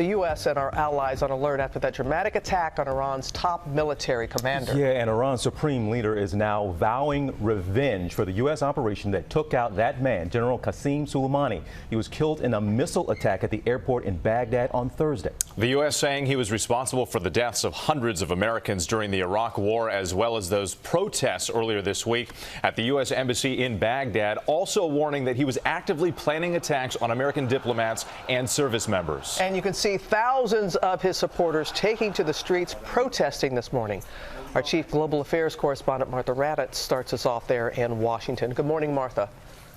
The U.S. and our allies on alert after that dramatic attack on Iran's top military commander. Yeah, and Iran's supreme leader is now vowing revenge for the U.S. operation that took out that man, General Qassem Soleimani. He was killed in a missile attack at the airport in Baghdad on Thursday. The U.S. saying he was responsible for the deaths of hundreds of Americans during the Iraq War, as well as those protests earlier this week at the U.S. Embassy in Baghdad, also warning that he was actively planning attacks on American diplomats and service members. And you can see thousands of his supporters taking to the streets protesting this morning. Our chief global affairs correspondent, Martha Raddatz, starts us off there in Washington. Good morning, Martha.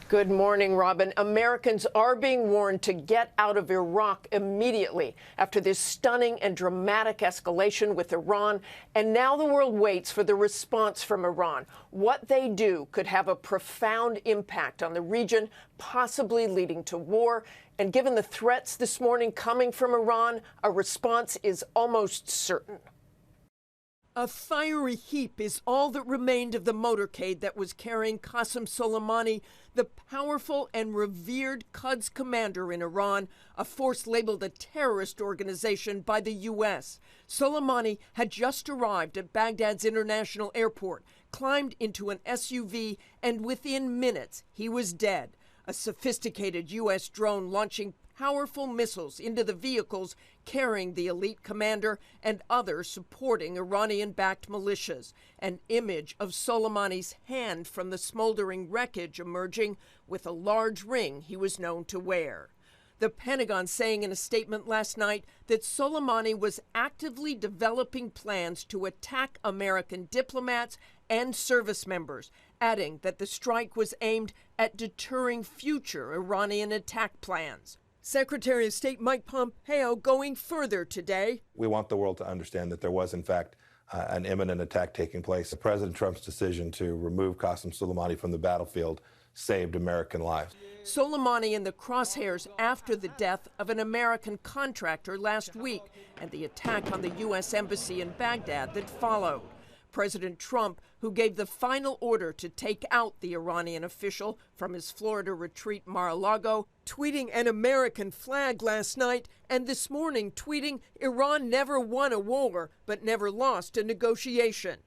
Good morning, Robin. Americans are being warned to get out of Iraq immediately after this stunning and dramatic escalation with Iran. And now the world waits for the response from Iran. What they do could have a profound impact on the region, possibly leading to war. And given the threats this morning coming from Iran, a response is almost certain. A fiery heap is all that remained of the motorcade that was carrying Qassem Soleimani, the powerful and revered Quds commander in Iran, a force labeled a terrorist organization by the U.S. Soleimani had just arrived at Baghdad's international airport, climbed into an SUV, and within minutes he was dead. A sophisticated U.S. drone launching powerful missiles into the vehicles carrying the elite commander and others supporting Iranian-backed militias. An image of Soleimani's hand from the smoldering wreckage emerging with a large ring he was known to wear. The Pentagon saying in a statement last night that Soleimani was actively developing plans to attack American diplomats and service members, adding that the strike was aimed at deterring future Iranian attack plans. Secretary of State Mike Pompeo going further today. We want the world to understand that there was, in fact, an imminent attack taking place. President Trump's decision to remove Qassem Soleimani from the battlefield saved American lives. Soleimani in the crosshairs after the death of an American contractor last week and the attack on the U.S. Embassy in Baghdad that followed. President Trump, who gave the final order to take out the Iranian official from his Florida retreat Mar-a-Lago, tweeting an American flag last night, and this morning tweeting Iran never won a war but never lost a negotiation.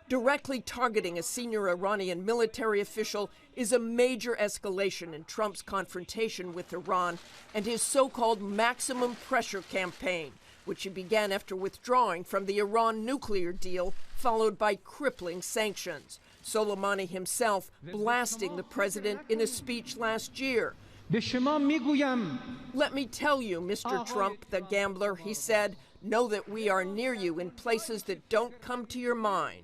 Directly targeting a senior Iranian military official is a major escalation in Trump's confrontation with Iran and his so-called maximum pressure campaign, which he began after withdrawing from the Iran nuclear deal, followed by crippling sanctions. Soleimani himself blasting the president in a speech last year. Let me tell you, Mr. Trump, the gambler, he said, know that we are near you in places that don't come to your mind.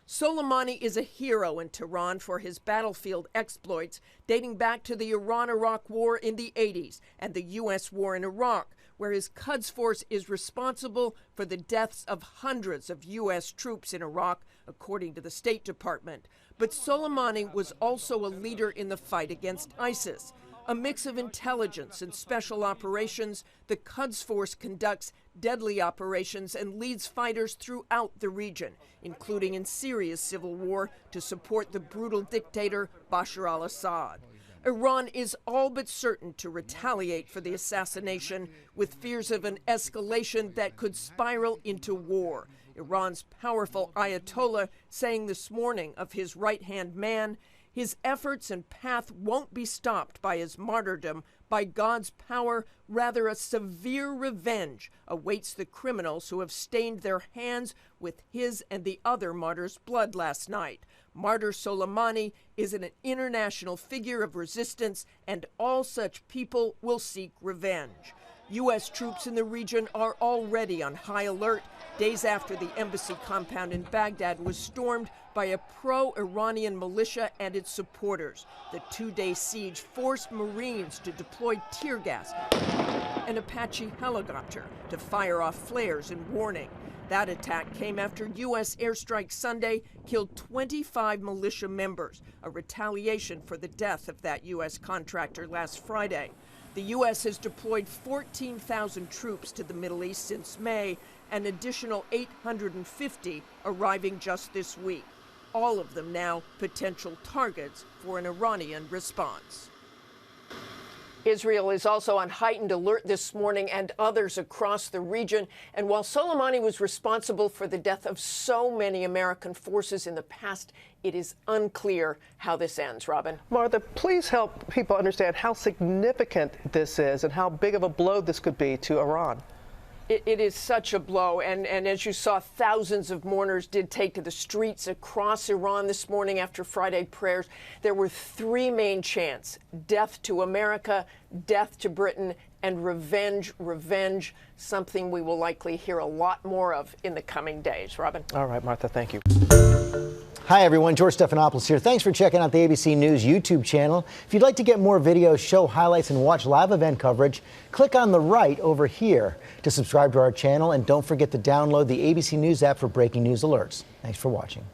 Soleimani is a hero in Tehran for his battlefield exploits dating back to the Iran-Iraq War in the 80s and the U.S. war in Iraq, where his Quds Force is responsible for the deaths of hundreds of U.S. troops in Iraq, according to the State Department. But Soleimani was also a leader in the fight against ISIS. A mix of intelligence and special operations, the Quds Force conducts deadly operations and leads fighters throughout the region, including in Syria's civil war to support the brutal dictator Bashar al-Assad. Iran is all but certain to retaliate for the assassination, with fears of an escalation that could spiral into war. Iran's powerful Ayatollah saying this morning of his right-hand man, his efforts and path won't be stopped by his martyrdom. By God's power, rather a severe revenge awaits the criminals who have stained their hands with his and the other martyrs' blood last night. Martyr Soleimani is an international figure of resistance, and all such people will seek revenge. U.S. troops in the region are already on high alert, days after the embassy compound in Baghdad was stormed by a pro-Iranian militia and its supporters. The two-day siege forced Marines to deploy tear gas, an Apache helicopter to fire off flares in warning. That attack came after U.S. airstrike Sunday killed 25 militia members, a retaliation for the death of that U.S. contractor last Friday. The U.S. has deployed 14,000 troops to the Middle East since May, an additional 850 arriving just this week. All of them now potential targets for an Iranian response. Israel is also on heightened alert this morning, and others across the region. And while Soleimani was responsible for the death of so many American forces in the past, it is unclear how this ends. Robin. Martha, please help people understand how significant this is and how big of a blow this could be to Iran. It is such a blow, and as you saw, thousands of mourners did take to the streets across Iran this morning after Friday prayers. There were three main chants: death to America, death to Britain, and revenge, revenge, something we will likely hear a lot more of in the coming days. Robin. All right, Martha, thank you. Hi, everyone. George Stephanopoulos here. Thanks for checking out the ABC News YouTube channel. If you'd like to get more videos, show highlights, and watch live event coverage, click on the right over here to subscribe to our channel. And don't forget to download the ABC News app for breaking news alerts. Thanks for watching.